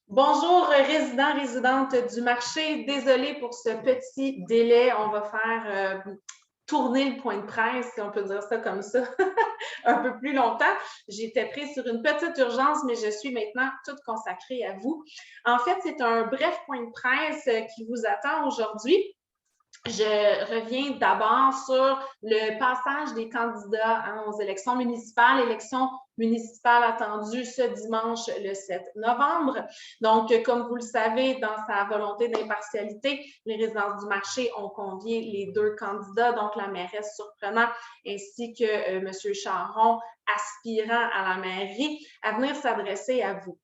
Bonjour, résidents, résidentes du marché. Désolée pour ce petit délai. On va faire tourner le point de presse, si on peut dire ça comme ça, un peu plus longtemps. J'étais prise sur une petite urgence, mais je suis maintenant toute consacrée à vous. En fait, c'est un bref point de presse qui vous attend aujourd'hui. Je reviens d'abord sur le passage des candidats aux élections municipales attendues ce dimanche le 7 novembre. Donc, comme vous le savez, dans sa volonté d'impartialité, les résidences du marché ont convié les deux candidats, donc la mairesse Surprenant ainsi que M. Charron, aspirant à la mairie, à venir s'adresser à vous.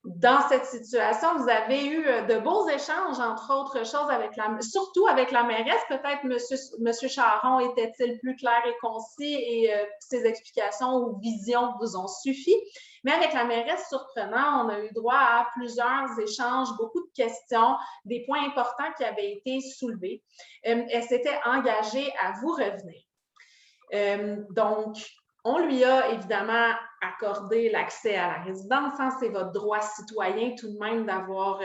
Dans cette situation, vous avez eu de beaux échanges, entre autres choses, surtout avec la mairesse. Peut-être monsieur Charron était-il plus clair et concis et ses explications ou visions vous ont suffi. Mais avec la mairesse Surprenant, on a eu droit à plusieurs échanges, beaucoup de questions, des points importants qui avaient été soulevés. Elle s'était engagée à vous revenir. Donc, on lui a évidemment accordé l'accès à la résidence. C'est votre droit citoyen tout de même d'avoir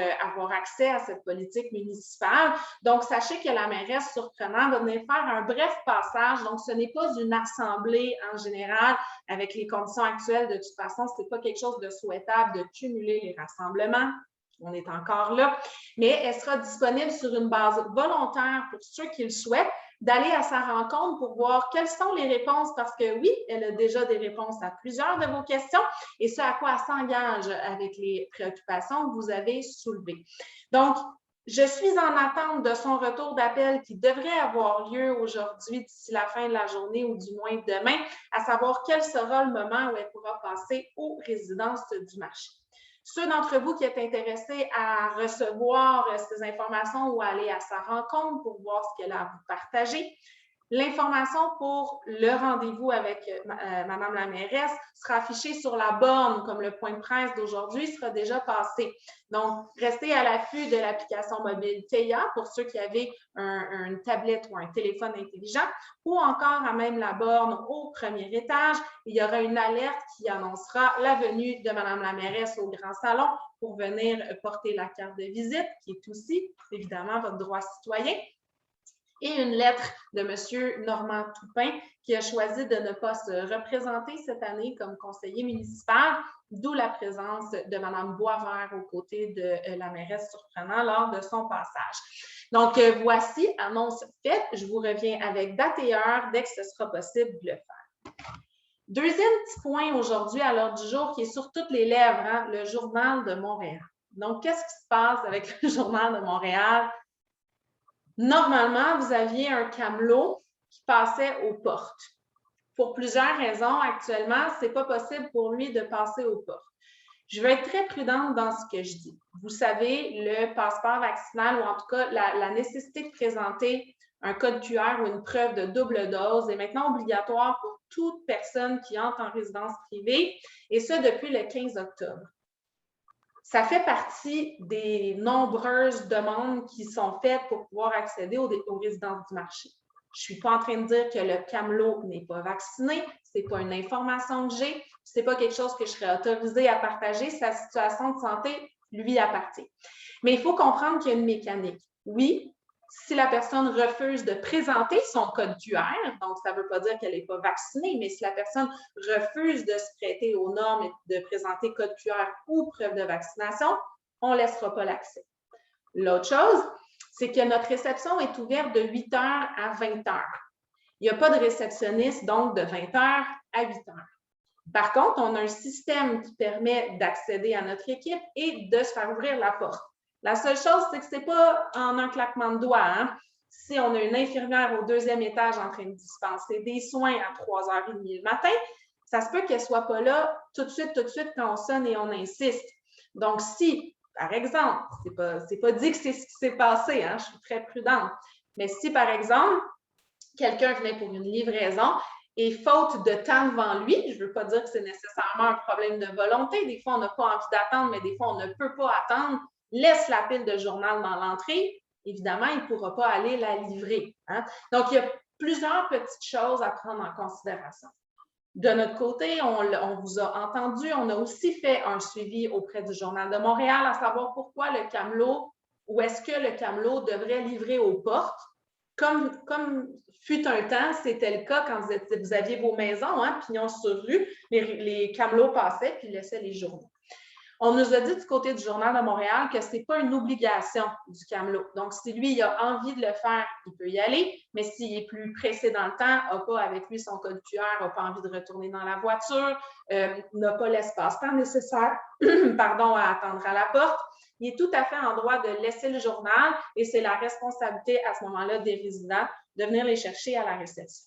accès à cette politique municipale. Donc, sachez que la mairesse Surprenant va venir faire un bref passage. Donc, ce n'est pas une assemblée en général avec les conditions actuelles. De toute façon, ce n'est pas quelque chose de souhaitable de cumuler les rassemblements. On est encore là. Mais elle sera disponible sur une base volontaire pour ceux qui le souhaitent, d'aller à sa rencontre pour voir quelles sont les réponses, parce que oui, elle a déjà des réponses à plusieurs de vos questions et ce à quoi elle s'engage avec les préoccupations que vous avez soulevées. Donc, je suis en attente de son retour d'appel qui devrait avoir lieu aujourd'hui d'ici la fin de la journée ou du moins demain, à savoir quel sera le moment où elle pourra passer aux résidences du marché. Ceux d'entre vous qui êtes intéressés à recevoir ces informations ou aller à sa rencontre pour voir ce qu'elle a à vous partager, l'information pour le rendez-vous avec Madame la mairesse sera affichée sur la borne, comme le point de presse d'aujourd'hui sera déjà passé. Donc, restez à l'affût de l'application mobile TEIA pour ceux qui avaient une tablette ou un téléphone intelligent, ou encore à même la borne au premier étage. Il y aura une alerte qui annoncera la venue de Madame la mairesse au grand salon pour venir porter la carte de visite, qui est aussi, évidemment, votre droit citoyen, et une lettre de M. Normand Toupin qui a choisi de ne pas se représenter cette année comme conseiller municipal, d'où la présence de Mme Boisvert aux côtés de la mairesse Surprenant lors de son passage. Donc, voici, annonce faite. Je vous reviens avec date et heure dès que ce sera possible de le faire. Deuxième petit point aujourd'hui à l'ordre du jour qui est sur toutes les lèvres, le Journal de Montréal. Donc, qu'est-ce qui se passe avec le Journal de Montréal? Normalement, vous aviez un camelot qui passait aux portes. Pour plusieurs raisons, actuellement, ce n'est pas possible pour lui de passer aux portes. Je vais être très prudente dans ce que je dis. Vous savez, le passeport vaccinal, ou en tout cas la nécessité de présenter un code QR ou une preuve de double dose est maintenant obligatoire pour toute personne qui entre en résidence privée, et ce depuis le 15 octobre. Ça fait partie des nombreuses demandes qui sont faites pour pouvoir accéder aux résidences du marché. Je ne suis pas en train de dire que le camelot n'est pas vacciné, ce n'est pas une information que j'ai, ce n'est pas quelque chose que je serais autorisée à partager, sa situation de santé lui appartient. Mais il faut comprendre qu'il y a une mécanique. Oui, si la personne refuse de présenter son code QR, donc ça ne veut pas dire qu'elle n'est pas vaccinée, mais si la personne refuse de se prêter aux normes et de présenter code QR ou preuve de vaccination, on ne laissera pas l'accès. L'autre chose, c'est que notre réception est ouverte de 8h à 20h. Il n'y a pas de réceptionniste, donc de 20h à 8h. Par contre, on a un système qui permet d'accéder à notre équipe et de se faire ouvrir la porte. La seule chose, c'est que ce n'est pas en un claquement de doigts. Si on a une infirmière au 2e étage en train de dispenser des soins à 3h30 le matin, ça se peut qu'elle ne soit pas là tout de suite quand on sonne et on insiste. Donc, si, par exemple, c'est pas dit que c'est ce qui s'est passé, je suis très prudente, mais si, par exemple, quelqu'un venait pour une livraison et faute de temps devant lui, je ne veux pas dire que c'est nécessairement un problème de volonté, des fois on n'a pas envie d'attendre, mais des fois on ne peut pas attendre, laisse la pile de journal dans l'entrée, évidemment, il ne pourra pas aller la livrer. Donc, il y a plusieurs petites choses à prendre en considération. De notre côté, on vous a entendu, on a aussi fait un suivi auprès du Journal de Montréal à savoir pourquoi le camelot, ou est-ce que le camelot devrait livrer aux portes, comme fut un temps, c'était le cas quand vous aviez vos maisons, hein, pignon sur rue, les camelots passaient puis laissaient les journaux. On nous a dit du côté du Journal de Montréal que ce n'est pas une obligation du camelot. Donc, si lui, il a envie de le faire, il peut y aller, mais s'il est plus pressé dans le temps, n'a pas avec lui son code QR, n'a pas envie de retourner dans la voiture, n'a pas l'espace-temps nécessaire à attendre à la porte, il est tout à fait en droit de laisser le journal et c'est la responsabilité à ce moment-là des résidents de venir les chercher à la réception.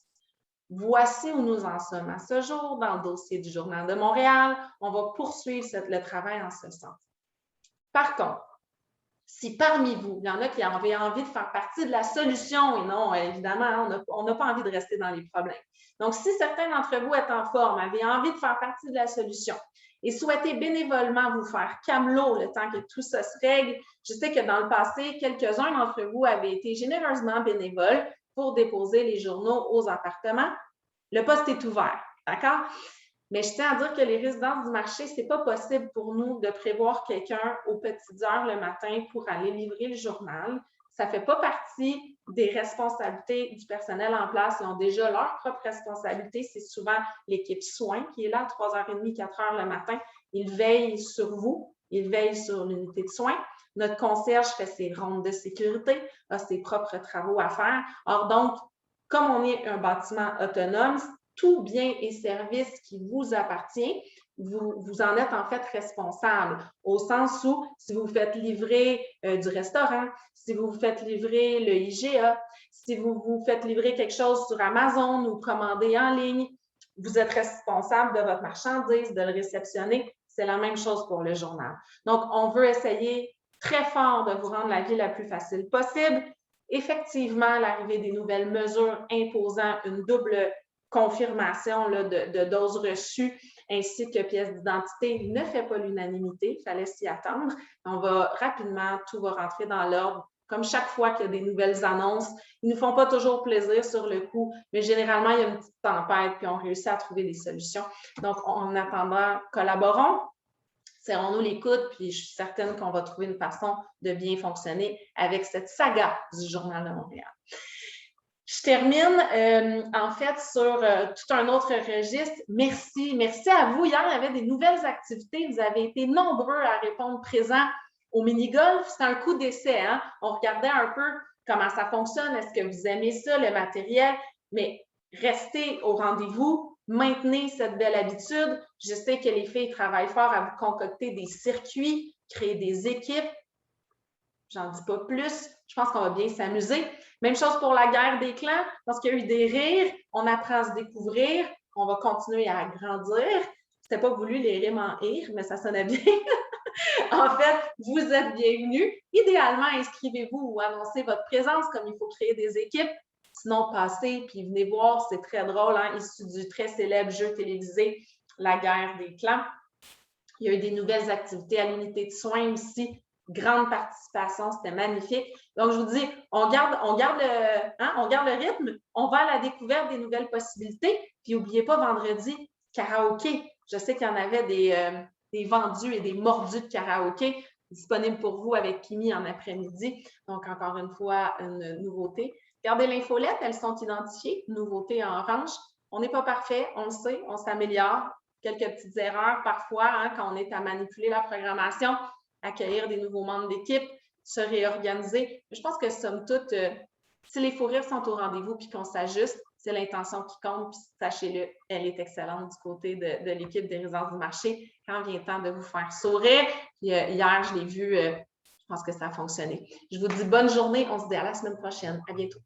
Voici où nous en sommes à ce jour dans le dossier du Journal de Montréal. On va poursuivre le travail en ce sens. Par contre, si parmi vous, il y en a qui avaient envie de faire partie de la solution, et non, évidemment, on n'a pas envie de rester dans les problèmes. Donc, si certains d'entre vous êtes en forme, avaient envie de faire partie de la solution et souhaitez bénévolement vous faire camelot le temps que tout ça se règle, je sais que dans le passé, quelques-uns d'entre vous avaient été généreusement bénévoles pour déposer les journaux aux appartements. Le poste est ouvert, d'accord? Mais je tiens à dire que les résidences du marché, ce n'est pas possible pour nous de prévoir quelqu'un aux petites heures le matin pour aller livrer le journal. Ça ne fait pas partie des responsabilités du personnel en place. Ils ont déjà leur propre responsabilité. C'est souvent l'équipe soins qui est là à 3h30, 4h le matin. Ils veillent sur vous, ils veillent sur l'unité de soins. Notre concierge fait ses rondes de sécurité, a ses propres travaux à faire. Or, donc, comme on est un bâtiment autonome, tout bien et service qui vous appartient, vous en êtes en fait responsable, au sens où si vous faites livrer du restaurant, si vous faites livrer le IGA, si vous faites livrer quelque chose sur Amazon ou commander en ligne, vous êtes responsable de votre marchandise, de le réceptionner. C'est la même chose pour le journal. Donc, on veut essayer très fort de vous rendre la vie la plus facile possible. Effectivement, l'arrivée des nouvelles mesures imposant une double confirmation là, de doses reçues ainsi que pièces d'identité ne fait pas l'unanimité. Il fallait s'y attendre. On va rapidement, tout va rentrer dans l'ordre. Comme chaque fois qu'il y a des nouvelles annonces, ils ne nous font pas toujours plaisir sur le coup, mais généralement, il y a une petite tempête puis on réussit à trouver des solutions. Donc, en attendant, collaborons. Serrons-nous les coudes, puis je suis certaine qu'on va trouver une façon de bien fonctionner avec cette saga du Journal de Montréal. Je termine en fait sur tout un autre registre. Merci. Merci à vous. Hier, il y avait des nouvelles activités. Vous avez été nombreux à répondre présent au mini-golf. C'est un coup d'essai. Hein? On regardait un peu comment ça fonctionne. Est-ce que vous aimez ça, le matériel? Mais restez au rendez-vous. Maintenez cette belle habitude. Je sais que les filles travaillent fort à vous concocter des circuits, créer des équipes. J'en dis pas plus. Je pense qu'on va bien s'amuser. Même chose pour la guerre des clans. Parce qu'il y a eu des rires, on apprend à se découvrir. On va continuer à grandir. C'était pas voulu les rimes en rire, mais ça sonnait bien. En fait, vous êtes bienvenus. Idéalement, inscrivez-vous ou annoncez votre présence comme il faut créer des équipes. Sinon, passez puis venez voir, c'est très drôle, hein, issu du très célèbre jeu télévisé La guerre des clans. Il y a eu des nouvelles activités à l'unité de soins aussi. Grande participation, c'était magnifique. Donc, je vous dis, on garde le rythme, on va à la découverte des nouvelles possibilités. Puis, n'oubliez pas, vendredi, karaoké. Je sais qu'il y en avait des vendus et des mordus de karaoké disponibles pour vous avec Kimi en après-midi. Donc, encore une fois, une nouveauté. Regardez l'infolette, elles sont identifiées, nouveauté en orange. On n'est pas parfait, on le sait, on s'améliore. Quelques petites erreurs parfois hein, quand on est à manipuler la programmation, accueillir des nouveaux membres d'équipe, se réorganiser. Je pense que somme toute, si les fous rires sont au rendez-vous puis qu'on s'ajuste, c'est l'intention qui compte. Puis sachez-le, elle est excellente du côté de l'équipe des résidences du marché quand vient le temps de vous faire sourire. Puis, hier, je l'ai vu, je pense que ça a fonctionné. Je vous dis bonne journée. On se dit à la semaine prochaine. À bientôt.